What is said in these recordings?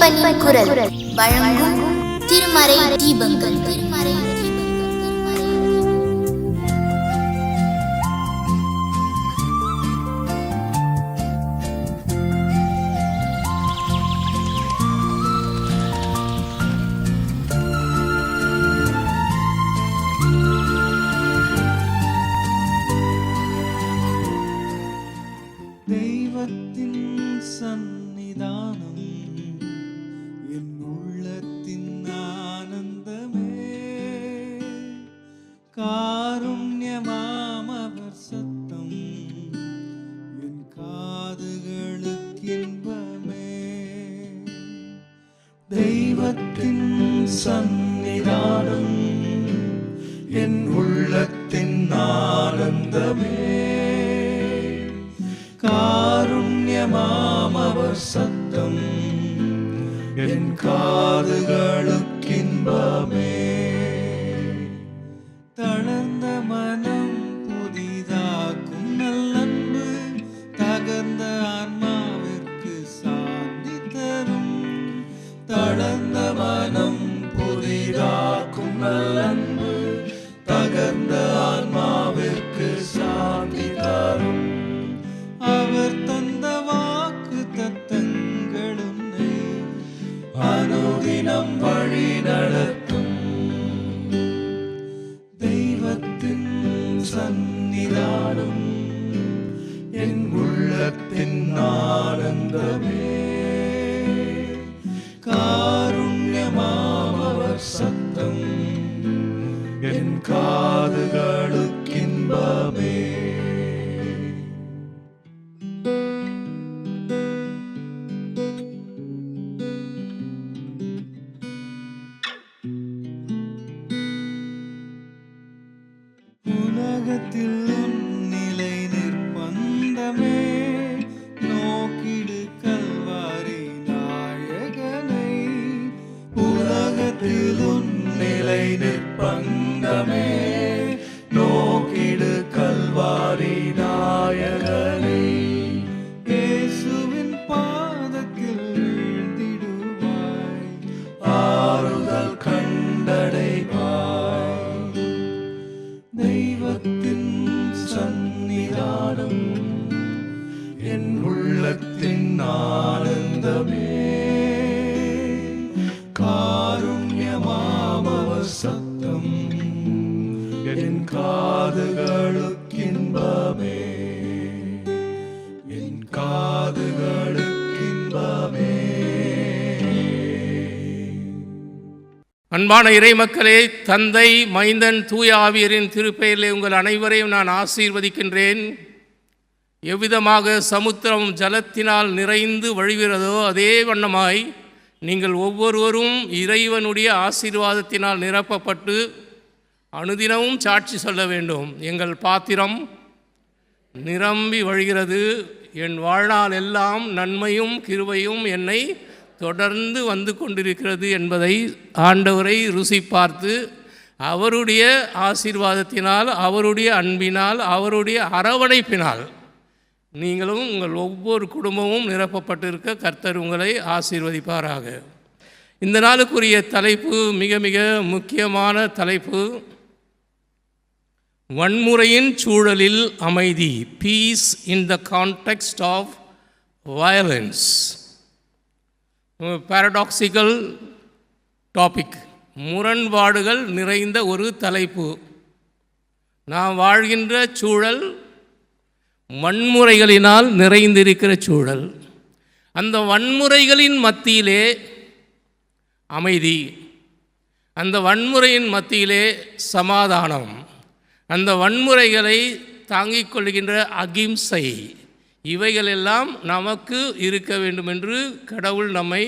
ஐயப்பனின் குரல் வழங்கும் திருமறை தீபங்கள். தெய்வத்தின் சந்நிதானம் என் உள்ளத்தின் ஆனந்தமே, காருண்யமாம் அவர் சத்தம் என் காதுகளுக்கு இன்பமே. தெய்வத்தின் சந்நிதானம் என் உள்ளத்தின் ஆனந்தமே, காருண்யமாம் அவர் சத்தம் என் காதுகளுக்கு இன்பமே. தளர்ந்த மனம் புதிதாக்கும் நல்லன்பு, தகர்ந்த ஆன்மாவிற்கு சாந்தி தரும். தளர்ந்த மனம் புதிதாக்கும் நல்லன்பு, தகர்ந்த ஆன்மாவிற்கு சாந்தி தரும். அவர் தந்த வாக்கு தத்தங்கள் உன்னை அனுதினம் வழி நடத்தும். தெய்வத்தின் சந்நிதானம் என் உள்ளத்தின் ஆனந்தமே, காருண்யமாம் அவர் சத்தம் என் காதுகளுக்கு இன்பமே. உலகத்தில் நிலை நிர்பந்தமே, நோக்கிடு கல்வாரி நாயகனை. உலகத்தில் நிலை நிர்பந்தமே, நோக்கிடு கல்வாரி நாயகனை. இயேசுவின் பாதத்தில் விழுந்திடுவாய், ஆறுதல் கண்டடைவாய். தெய்வத்தின் சந்நிதானம் என் உள்ளத்தின் ஆனந்தமே, காருண்யமாம் அவர் சத்தம் என் காதுகளுக்கு இன்பமே, என் காதுகளுக்கு இன்பமே. அன்பான இறைமக்களே, தந்தை, மைந்தன், தூய ஆவியரின் திருப்பெயரிலே உங்கள் அனைவரையும் நான் ஆசீர்வதிக்கின்றேன். எவ்விதமாக சமுத்திரம் ஜலத்தினால் நிறைந்து வழிகிறதோ அதே வண்ணமாய் நீங்கள் ஒவ்வொருவரும் இறைவனுடைய ஆசீர்வாதத்தினால் நிரப்பப்பட்டு அனுதினமும் சாட்சி சொல்ல வேண்டும். எங்கள் பாத்திரம் நிரம்பி வழிகிறது, என் வாழ்நாள் எல்லாம் நன்மையும் கிருபையும் என்னை தொடர்ந்து வந்து கொண்டிருக்கிறது என்பதை ஆண்டவரை ருசி பார்த்து அவருடைய ஆசீர்வாதத்தினால், அவருடைய அன்பினால், அவருடைய அரவணைப்பினால் நீங்களும் உங்கள் ஒவ்வொரு குடும்பமும் நிரப்பப்பட்டிருக்க கர்த்தர் உங்களை ஆசீர்வதிப்பாராக. இந்த நாளுக்குரிய தலைப்பு மிக மிக முக்கியமான தலைப்பு, வன்முறையின் சூழலில் அமைதி, peace in the context of violence. Paradoxical topic, முரண்பாடுகள் நிறைந்த ஒரு தலைப்பு. நாம் வாழ்கின்ற சூழல் வன்முறைகளினால் நிறைந்திருக்கிற சூழல். அந்த வன்முறைகளின் மத்தியிலே அமைதி, அந்த வன்முறையின் மத்தியிலே சமாதானம், அந்த வன்முறைகளை தாங்கிக் கொள்கின்ற அகிம்சை, இவைகளெல்லாம் நமக்கு இருக்க வேண்டும் என்று கடவுள் நம்மை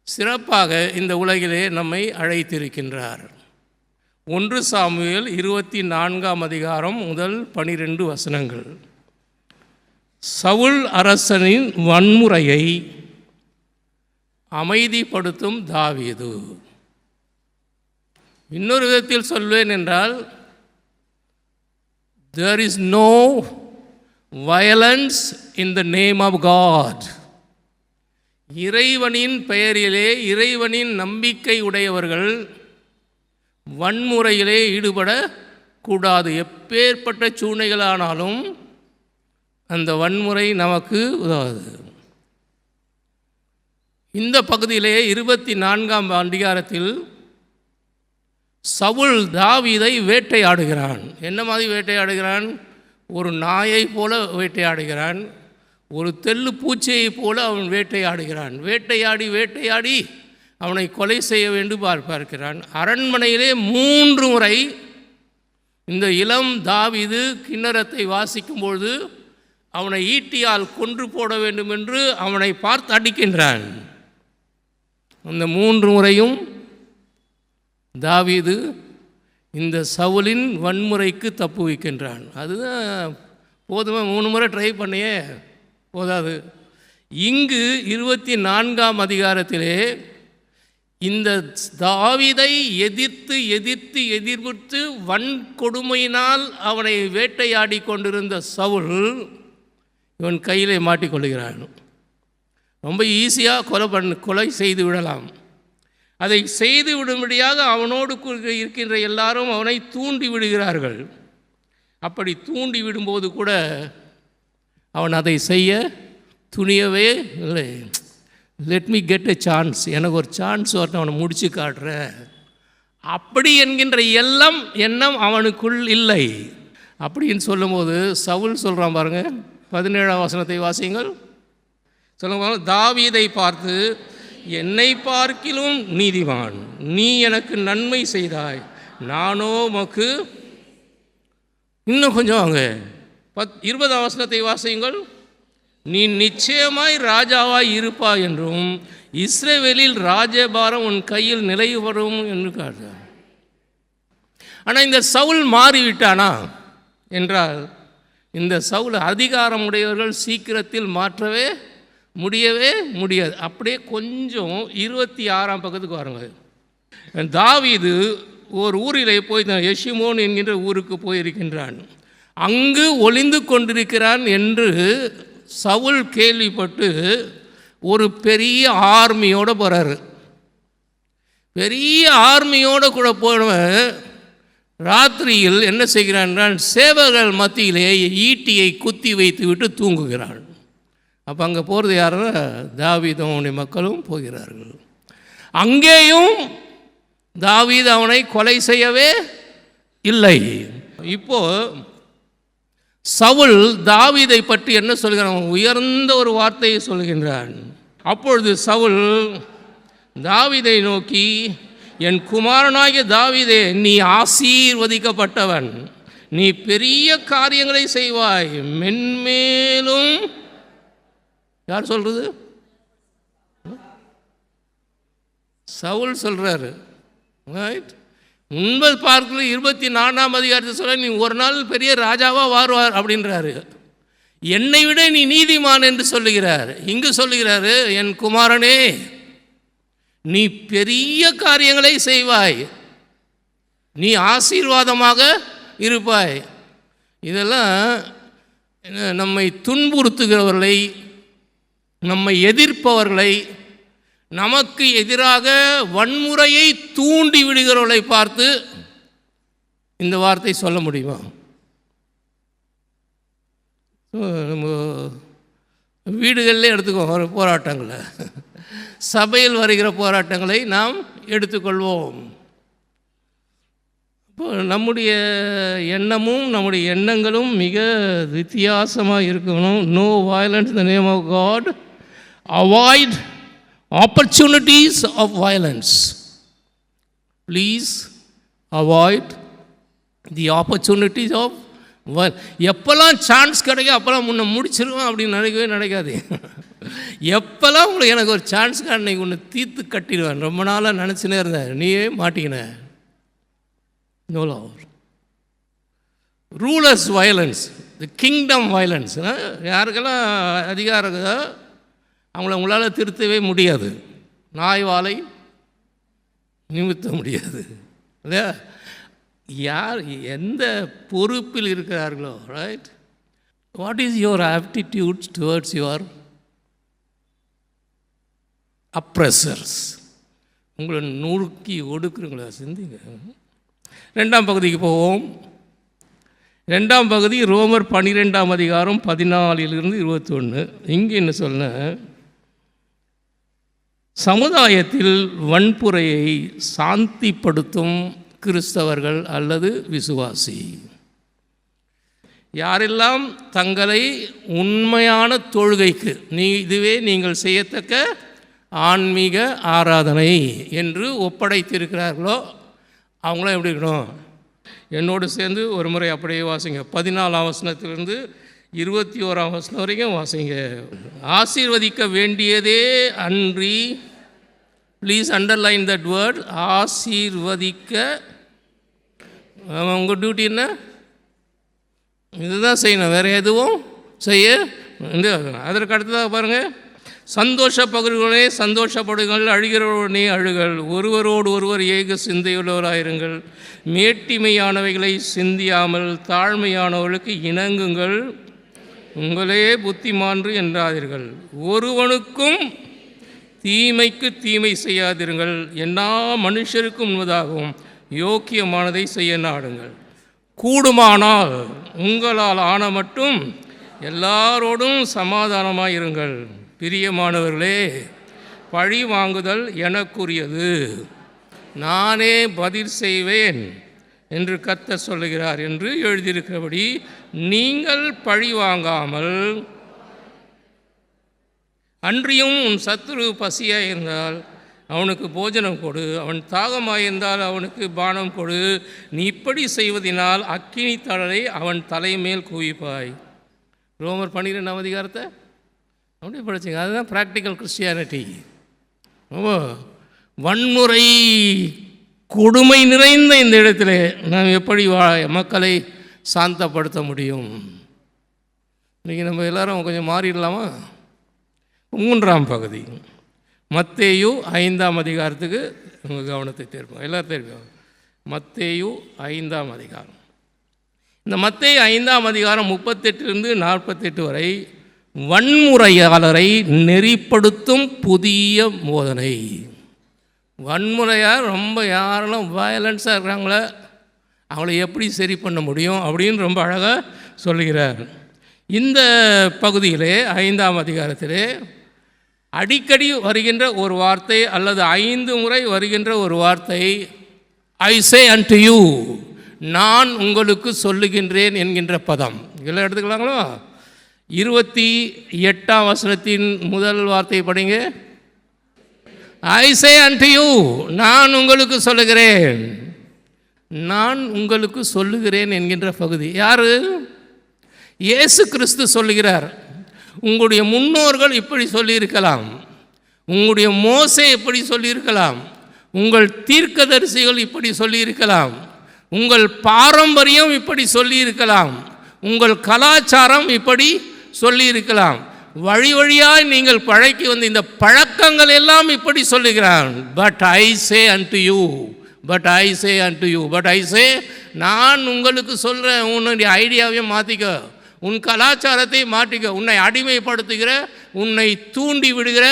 சிறப்பாக இந்த உலகிலே நம்மை அழைத்திருக்கின்றார். 1 சாமுவேல் 24ஆம் அதிகாரம் முதல் 12 வசனங்கள். சவுல் அரசனின் வன்முறையை அமைதிப்படுத்தும் தாவீது. இன்னொரு விதத்தில் சொல்வேன் என்றால், there is no violence in the name of God. இறைவனின் பெயரிலே இறைவனின் நம்பிக்கை உடையவர்கள் வன்முறையிலே ஈடுபடக்கூடாது. எப்பேற்பட்ட சூழ்நிலைகளானாலும் அந்த வன்முறை நமக்கு உதவாது. இந்த பகுதியிலே 24ஆம் அதிகாரத்தில் சவுல் தாவீதை வேட்டையாடுகிறான். என்ன மாதிரி வேட்டையாடுகிறான்? ஒரு நாயை போல வேட்டையாடுகிறான். ஒரு தெள்ளு பூச்சியை போல அவன் வேட்டையாடுகிறான். வேட்டையாடி அவனை கொலை செய்ய வேண்டும் பார்க்கிறான். அரண்மனையிலே 3 முறை இந்த இளம் தாவீது கிண்ணறத்தை வாசிக்கும்பொழுது அவனை ஈட்டியால் கொன்று போட வேண்டும் என்று அவனை பார்த்து அடிக்கின்றான். அந்த 3 முறையும் தாவீது இந்த சவுலின் வன்முறைக்கு தப்பு வைக்கின்றான். அதுதான் போதுமா? 3 முறை ட்ரை பண்ணியே போதாது. இங்கு 24ஆம் அதிகாரத்திலே இந்த தாவீதை எதிர்த்து வன்கொடுமையினால் அவனை வேட்டையாடி கொண்டிருந்த சவுல் இவன் கையிலே மாட்டிக்கொள்கிறான். ரொம்ப ஈஸியாக கொலை செய்து விடலாம். அதை செய்து விடும்படியாக அவனோடு இருக்கின்ற எல்லாரும் அவனை தூண்டி விடுகிறார்கள். அப்படி தூண்டி விடும்போது கூட அவன் அதை செய்ய துணியவே இல்லை. Let me get a chance, எனக்கு ஒரு சான்ஸ் வரட்டும், அவனை முடிச்சு காட்டுறேன் அப்படி என்கின்ற எண்ணம் அவனுக்குள் இல்லை. அப்படின்னு சொல்லும்போது சவுல் சொல்கிறான் பாருங்க, 17ஆம் வசனத்தை வாசியுங்கள். சொல்லுங்க, தாவீதை பார்த்து, என்னை பார்க்கிலும் நீதிமான் நீ எனக்கு நன்மை செய்தாய், நானோ உமக்கு. இன்னும் கொஞ்சம் வாங்க, 20ஆம் வசனத்தை வாசியுங்கள். நீ நிச்சயமாய் ராஜாவாய் இருப்பாய் என்றும் இஸ்ரவேலில் ராஜபாரம் உன் கையில் நிலை வரும் என்று காட்டு. ஆனால் இந்த சவுல் மாறிவிட்டானா என்றால், இந்த சவுல் அதிகாரம் உடையவர்கள் சீக்கிரத்தில் மாற்றவே முடியாது. அப்படியே கொஞ்சம் 26ஆம் பக்கத்துக்கு வாருங்க. தாவீது ஒரு ஊரிலே போய் எஷிமோன் என்கின்ற ஊருக்கு போயிருக்கின்றான். அங்கு ஒளிந்து கொண்டிருக்கிறான் என்று சவுல் கேள்விப்பட்டு ஒரு பெரிய ஆர்மியோடு போகிறாரு. பெரிய ஆர்மியோடு கூட போனவன் ராத்திரியில் என்ன செய்கிறான்? சேவகர்கள் மத்தியிலே ஈட்டியை குத்தி வைத்து விட்டு தூங்குகிறான். அப்போ அங்கே போகிறது யாருன்னா தாவீதும் அவனுடைய மக்களும் போகிறார்கள். அங்கேயும் தாவீது அவனை கொலை செய்யவே இல்லை. இப்போ சவுல் தாவீதை பற்றி என்ன சொல்கிறான்? உயர்ந்த ஒரு வார்த்தையை சொல்கின்றான். அப்பொழுது சவுல் தாவீதை நோக்கி, என் குமாரனாகிய தாவீதே, நீ ஆசீர்வதிக்கப்பட்டவன், நீ பெரிய காரியங்களை செய்வாய், மென்மேலும். யார் சொல்றது? சவுல் சொல்றாரு. ரைட். முன்பது பார்க்கல 24ஆம் அதிகாரத்தை சொல்ல, நீ ஒரு நாள் பெரிய ராஜாவா வாருவார் அப்படின்றாரு. என்னை விட நீ நீதிமான் என்று சொல்லுகிறார். இங்கு சொல்லுகிறாரு, என் குமாரனே நீ பெரிய காரியங்களை செய்வாய், நீ ஆசீர்வாதமாக இருப்பாய். இதெல்லாம் நம்மை துன்புறுத்துகிறவர்களை, நம்மை எதிர்ப்பவர்களை, நமக்கு எதிராக வன்முறையை தூண்டி விடுகிறவர்களை பார்த்து இந்த வார்த்தை சொல்ல முடியுமா? நம்ம வீடுகளில் எடுத்துக்கோங்க போராட்டங்களை, சபையில் வருகிற போராட்டங்களை நாம் எடுத்துக்கொள்வோம். இப்போ நம்முடைய எண்ணமும் நம்முடைய எண்ணங்களும் மிக வித்தியாசமாக இருக்கணும். No violence in the name of God. Avoid opportunities of violence. Please avoid the opportunities of violence. எப்போல்லாம் சான்ஸ் கிடைக்கும் அப்போல்லாம் முன்ன முடிச்சிருவோம் அப்படின்னு நினைக்காது. எப்போல்லாம் உங்களுக்கு எனக்கு ஒரு சான்ஸ் அன்னைக்கு ஒன்று தீர்த்து கட்டிடுவேன், ரொம்ப நாளாக நினச்சினே இருந்தேன், நீயே மாட்டிக்கின. No rulers violence, the kingdom violence. யாருக்கெல்லாம் அதிகாரம் அவங்கள உங்களால் திருத்தவே முடியாது, நாய் வாலை நிமித்த முடியாது இல்லையா? யார் எந்த பொறுப்பில் இருக்கிறார்களோ, right? What is your aptitude towards your oppressors, உங்களை நுறுக்கி ஒடுக்குறீங்களா? சிந்திங்க. 2ஆம் பகுதிக்கு போவோம். 2ஆம் பகுதி ரோமர் 12ஆம் அதிகாரம் 14 - 21. இங்கே என்ன சொல்ல, சமுதாயத்தில் வன்முறையை சாந்திப்படுத்தும் கிறிஸ்தவர்கள் அல்லது விசுவாசி யாரெல்லாம் தங்களை உண்மையான தொழுகைக்கு இதுவே நீங்கள் செய்யத்தக்க ஆன்மீக ஆராதனை என்று ஒப்படைத்திருக்கிறார்களோ அவங்களாம் எப்படி இருக்கணும்? என்னோடு சேர்ந்து ஒரு முறை அப்படியே வாசிங்க. 14ஆம் வசனத்திலிருந்து 21ஆம் வசனம் வரைக்கும் வாசிங்க. ஆசீர்வதிக்க வேண்டியதே அன்றி, ப்ளீஸ் அண்டர்லைன் தட் வேர்ட், ஆசீர்வதிக்க. உங்கள் டியூட்டி என்ன? இதுதான் செய்யணும், வேறு எதுவும் செய்ய. அதற்கு அடுத்ததாக பாருங்கள், சந்தோஷ பகிர்வுகளே சந்தோஷப்படுங்கள், அழுகிறவனே அழுகள், ஒருவரோடு ஒருவர் ஏக சிந்தையுள்ளவராயிருங்கள், மேட்டிமையானவைகளை சிந்தியாமல் தாழ்மையானவர்களுக்கு இணங்குங்கள், உங்களே புத்திமான்று என்றாதீர்கள், ஒருவனுக்கும் தீமைக்கு தீமை செய்யாதீர்கள், எல்லா மனுஷருக்கும் முன்பதாகவும் யோக்கியமானதை செய்ய நாடுங்கள், கூடுமானால் உங்களால் ஆன மட்டும் எல்லாரோடும் சமாதானமாயிருங்கள். பிரியமானவர்களே, பழி வாங்குதல் எனக்குரியது, நானே பதில் செய்வேன் என்று கர்த்தர் சொல்லுகிறார் என்று எழுதியிருக்கிறபடி நீங்கள் பழி வாங்காமல், அன்றியும் உன் சத்துரு பசியாக இருந்தால் அவனுக்கு போஜனம் கொடு, அவன் தாகமாயிருந்தால் அவனுக்கு பானம் கொடு, நீ இப்படி செய்வதனால் அக்கினி தழலை அவன் தலைமேல் குவிப்பாய். ரோமர் 12ஆம் அதிகாரத்தை அப்படியே படிச்சிங்க. அதுதான் ப்ராக்டிக்கல் கிறிஸ்டியானிட்டி. வன்முறை கொடுமை நிறைந்த இந்த இடத்துல நாம் எப்படி மக்களை சாந்தப்படுத்த முடியும்? இன்றைக்கி நம்ம எல்லோரும் கொஞ்சம் மாறிடலாமா? 3ஆம் பகுதி மத்தேயு 5ஆம் அதிகாரத்துக்கு உங்கள் கவனத்தை திருப்போம். எல்லோரும் தெரியும், மத்தேயு 5ஆம் அதிகாரம். இந்த மத்தேயு 5ஆம் அதிகாரம் 38 - 48 வரை வன்முறையாளரை நெறிப்படுத்தும் புதிய போதனை. வன்முறையாக ரொம்ப யாரெல்லாம் வயலன்ஸாக இருக்கிறாங்களோ அவளை எப்படி சரி பண்ண முடியும் அப்படின்னு ரொம்ப அழகாக சொல்லுகிறார். இந்த பகுதியிலே 5ஆம் அதிகாரத்திலே அடிக்கடி வருகின்ற ஒரு வார்த்தை அல்லது 5 முறை வருகின்ற ஒரு வார்த்தை, ஐ சே அன்டு யூ, நான் உங்களுக்கு சொல்லுகின்றேன் என்கின்ற பதம். இதெல்லாம் எடுத்துக்கலாங்களோ? 28ஆம் வசனத்தின் முதல் வார்த்தையை படிங்க. ஐ சே அன்டு யூ, நான் உங்களுக்கு சொல்லுகிறேன். நான் உங்களுக்கு சொல்லுகிறேன் என்கின்ற பகுதி யார்? இயேசு கிறிஸ்து சொல்லுகிறார். உங்களுடைய முன்னோர்கள் இப்படி சொல்லியிருக்கலாம், உங்களுடைய மோசே இப்படி சொல்லியிருக்கலாம், உங்கள் தீர்க்கதரிசிகள் இப்படி சொல்லியிருக்கலாம், உங்கள் பாரம்பரியம் இப்படி சொல்லியிருக்கலாம், உங்கள் கலாச்சாரம் இப்படி சொல்லியிருக்கலாம், வழி வழியாய் நீங்கள் பழக்கி வந்த இந்த பழக்கங்கள் எல்லாம் இப்படி சொல்லுகிறான். But I say unto you, but I say unto you, but I say, நான் உங்களுக்கு சொல்கிறேன். உன்னுடைய ஐடியாவையே மாற்றிக்க, உன் கலாச்சாரத்தை மாற்றிக்க, உன்னை அடிமைப்படுத்துகிற, உன்னை தூண்டி விடுகிற,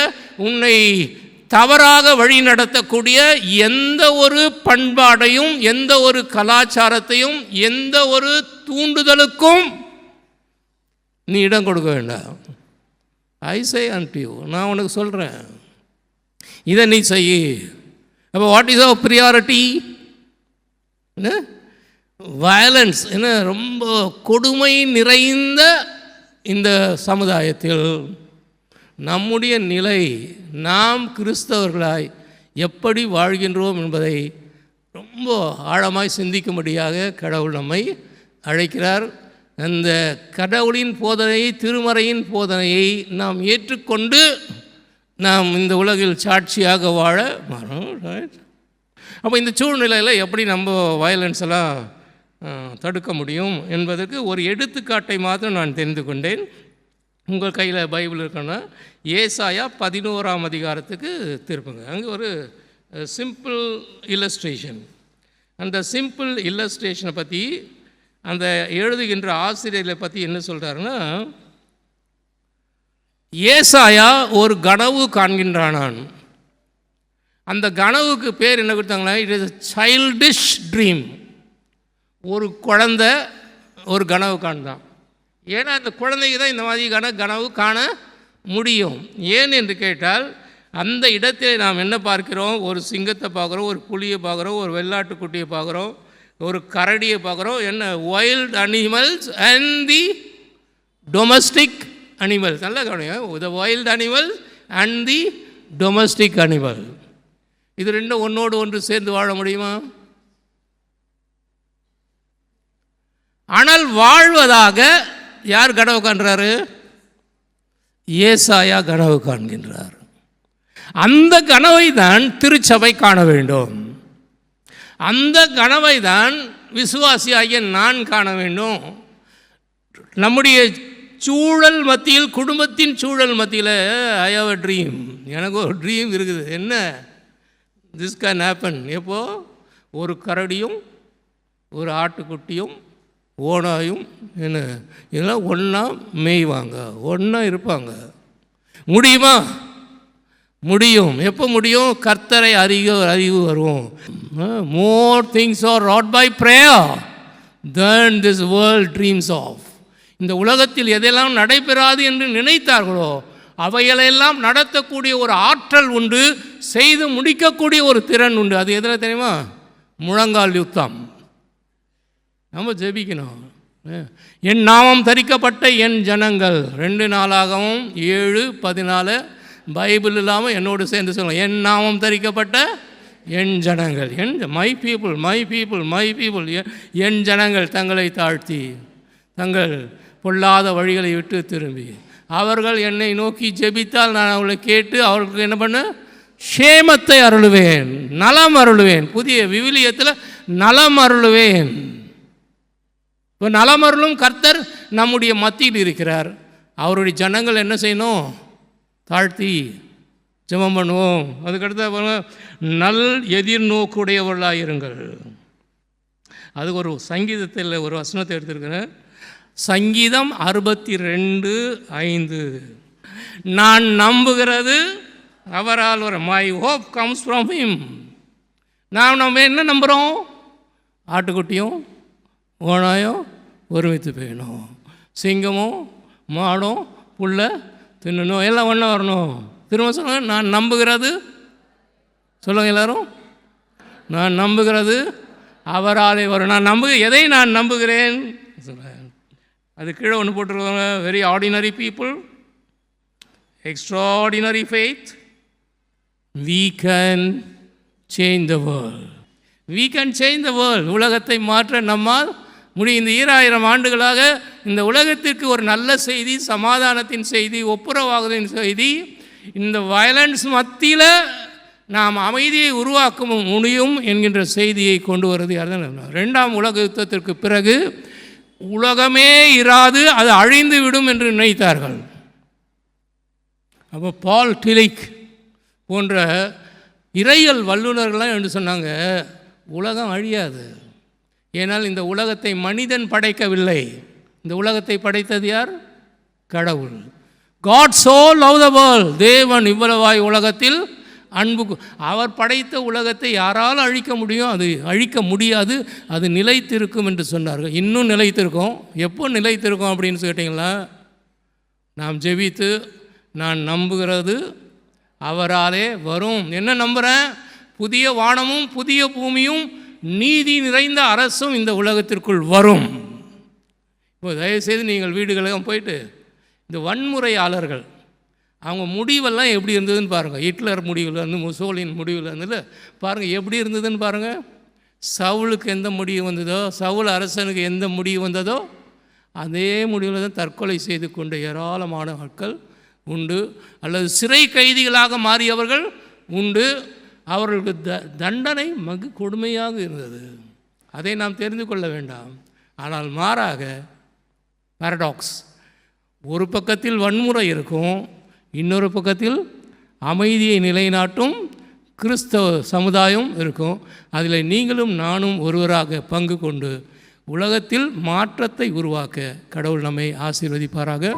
உன்னை தவறாக வழி நடத்தக்கூடிய எந்த ஒரு பண்பாடையும், எந்த ஒரு கலாச்சாரத்தையும், எந்த ஒரு தூண்டுதலுக்கும் நீ இடம் கொடுக்க வேண்டாம். ஐ சே அன்டு யூ, நான் உனக்கு சொல்கிறேன், இதை நீ செய். அப்போ வாட் இஸ் அவர் ப்ரியாரிட்டி? என்ன? வயலன்ஸ். என்ன? ரொம்ப கொடுமை நிறைந்த இந்த சமுதாயத்தில் நம்முடைய நிலை, நாம் கிறிஸ்தவர்களாய் எப்படி வாழ்கின்றோம் என்பதை ரொம்ப ஆழமாய் சிந்திக்கும்படியாக கடவுள் நம்மை அழைக்கிறார். அந்த கடவுளின் போதனையை, திருமறையின் போதனையை நாம் ஏற்றுக்கொண்டு நாம் இந்த உலகில் சாட்சியாக வாழ மாறோம். அப்போ இந்த சூழ்நிலையில் எப்படி நம்ம வயலன்ஸ் எல்லாம் தடுக்க முடியும் என்பதற்கு ஒரு எடுத்துக்காட்டை மாத்திரம் நான் தெரிந்து கொண்டேன். உங்கள் கையில் பைபிள் இருக்கணும்னா ஏசாயா 11ஆம் அதிகாரத்துக்கு திருப்புங்க. அங்கே ஒரு சிம்பிள் இல்லஸ்ட்ரேஷன். அந்த சிம்பிள் இல்லஸ்ட்ரேஷனை பற்றி அந்த எழுதுகின்ற ஆசிரியர்களை பற்றி என்ன சொல்கிறாருன்னா, ஏசாயா ஒரு கனவு காண்கின்றானான். அந்த கனவுக்கு பேர் என்ன கொடுத்தாங்களா? It is childish dream. ஒரு குழந்தை ஒரு கனவு காண்தான். ஏன்னா அந்த குழந்தைக்கு தான் இந்த மாதிரி கனவு காண முடியும். ஏன் என்று கேட்டால், அந்த இடத்தில் நாம் என்ன பார்க்கிறோம்? ஒரு சிங்கத்தை பார்க்குறோம், ஒரு புலியை பார்க்குறோம், ஒரு வெள்ளாட்டுக்குட்டியை பார்க்குறோம், ஒரு கரடியை பார்க்குறோம். என்ன? Wild animals and the domestic animals. நல்லா கவனிங்க, த wild animal and the domestic animal. இது ரெண்டும் ஒன்றோடு ஒன்று சேர்ந்து வாழ முடியுமா? ஆனால் வாழ்வதாக யார் கனவு காண்றாரு? ஏசாயா கனவு காண்கின்றார். அந்த கனவை தான் திருச்சபை காண வேண்டும். அந்த கனவை தான் விசுவாசியாகிய நான் காண வேண்டும். நம்முடைய சூழல் மத்தியில், குடும்பத்தின் சூழல் மத்தியில், ஐ ஹேவ் அ ட்ரீம். எனக்கு ஒரு ட்ரீம் இருக்குது. என்ன? This can happen. எப்போ? ஒரு கரடியும் ஒரு ஆட்டுக்குட்டியும் ஓனாயும் என்ன இதெல்லாம் ஒன்றா மேய்வாங்க, ஒன்றா இருப்பாங்க. முடியுமா? முடியும். எப்போ முடியும்? கர்த்தரை அறிவு வருவோம். More things are wrought by prayer than this world dreams of. இந்த உலகத்தில் எதெல்லாம் நடைபெறாது என்று நினைத்தார்களோ அவைகளெல்லாம் நடத்தக்கூடிய ஒரு ஆற்றல் உண்டு, செய்து முடிக்கக்கூடிய ஒரு திறன் உண்டு. அது எதில் தெரியுமா? முழங்கால் யுத்தம். நம்ம ஜெபிக்கணும். என் நாமம் தரிக்கப்பட்ட என் ஜனங்கள், 2 நாளாகவும் 7:14 பைபிள் இல்லாமல் என்னோடு சேர்ந்து சொல்லுங்கள். என் நாமம் தரிக்கப்பட்ட என் ஜனங்கள், my people, my people, my people. என் ஜனங்கள் தங்களை தாழ்த்தி தங்கள் பொல்லாத வழிகளை விட்டு திரும்பி அவர்கள் என்னை நோக்கி ஜெபித்தால் நான் அவளை கேட்டு அவர்களுக்கு என்ன பண்ண? க்ஷேமத்தை அருளுவேன், நலம் அருளுவேன். புதிய விவிலியத்தில் நலம் அருளுவேன். இப்போ நலமருளும் கர்த்தர் நம்முடைய மத்தியில் இருக்கிறார். அவருடைய ஜனங்கள் என்ன செய்யணும்? தாழ்த்தி ஜெபம் பண்ணுவோம். அதுக்கடுத்து நல் எதிர்நோக்குடையவர்களாக இருங்கள். அதுக்கு ஒரு சங்கீதத்தில் ஒரு வசனத்தை எடுத்திருக்கிறேன். சங்கீதம் 62:5. நான் நம்புகிறது அவரால் வர. My hope comes from him. நம்ம என்ன நம்புகிறோம்? ஆட்டுக்குட்டியும் ஓனாயும் ஒருமித்து போயணும், சிங்கமும் மாடும் புல்லை தின்னணும், எல்லாம் ஒன்றா வரணும். திரும்ப சொல்லுங்கள். நான் நம்புகிறது, சொல்லுங்கள் எல்லாரும், நான் நம்புகிறது அவராலே வரும். எதை நான் நம்புகிறேன்? அது கீழே ஒன்று போட்டுருவாங்க. Very ordinary people, extraordinary faith, we can change the world. we can change the world. உலகத்தை மாற்ற நம்மால் முடியும். இந்த 2000 ஆண்டுகளாக இந்த உலகத்திற்கு ஒரு நல்ல செய்தி, சமாதானத்தின் செய்தி, ஒப்புரவாகுதலின் செய்தி, இந்த வயலன்ஸ் மத்தியில் நாம் அமைதியை உருவாக்க முடியும் என்கின்ற செய்தியை கொண்டு வருவது யார் தான்? 2ஆம் உலக யுத்தத்திற்கு பிறகு உலகமே இராது, அது அழிந்து விடும் என்று நினைத்தார்கள். அப்போ பால் டிலிக் போன்ற இறையியல் வல்லுநர்கள்லாம் என்று சொன்னாங்க, உலகம் அழியாது. ஏனால் இந்த உலகத்தை மனிதன் படைக்கவில்லை, இந்த உலகத்தை படைத்தது யார்? கடவுள். God so loved the world. தேவன் இவ்வளவாய் உலகத்தில் அன்பு. அவர் படைத்த உலகத்தை யாரால் அழிக்க முடியும்? அது அழிக்க முடியாது, அது நிலைத்திருக்கும் என்று சொன்னார்கள். இன்னும் நிலைத்திருக்கும். எப்போ நிலைத்திருக்கும் அப்படின்னு கேட்டிங்களா? நாம் ஜெபித்து நான் நம்புகிறது அவராலே வரும். என்ன நம்புகிறேன்? புதிய வானமும் புதிய பூமியும் நீதி நிறைந்த அரசும் இந்த உலகத்திற்குள் வரும். இப்போ தயவுசெய்து நீங்கள் வீடுகளுக்கும் போயிட்டு இந்த வன்முறையாளர்கள் அவங்க முடிவெல்லாம் எப்படி இருந்ததுன்னு பாருங்கள். ஹிட்லர் முடிவில் இருந்து, முசோலின் முடிவில் இருந்து பாருங்கள் எப்படி இருந்ததுன்னு பாருங்கள். சவுலுக்கு எந்த முடிவு வந்ததோ, சவுல் அரசனுக்கு எந்த முடிவு வந்ததோ அதே முடிவில் தான் தற்கொலை செய்து கொண்ட ஏராளமான மக்கள் உண்டு, அல்லது சிறை கைதிகளாக மாறியவர்கள் உண்டு. அவர்களுக்கு தண்டனை கொடுமையாக இருந்தது. அதை நாம் தெரிந்து கொள்ள வேண்டாம். ஆனால் மாறாக பாரடாக்ஸ், ஒரு பக்கத்தில் வன்முறை இருக்கும், இன்னொரு பக்கத்தில் அமைதியை நிலைநாட்டும் கிறிஸ்தவ சமுதாயம் இருக்கும். அதில் நீங்களும் நானும் ஒருவராக பங்கு கொண்டு உலகத்தில் மாற்றத்தை உருவாக்க கடவுள் நம்மை ஆசீர்வதிப்பாராக.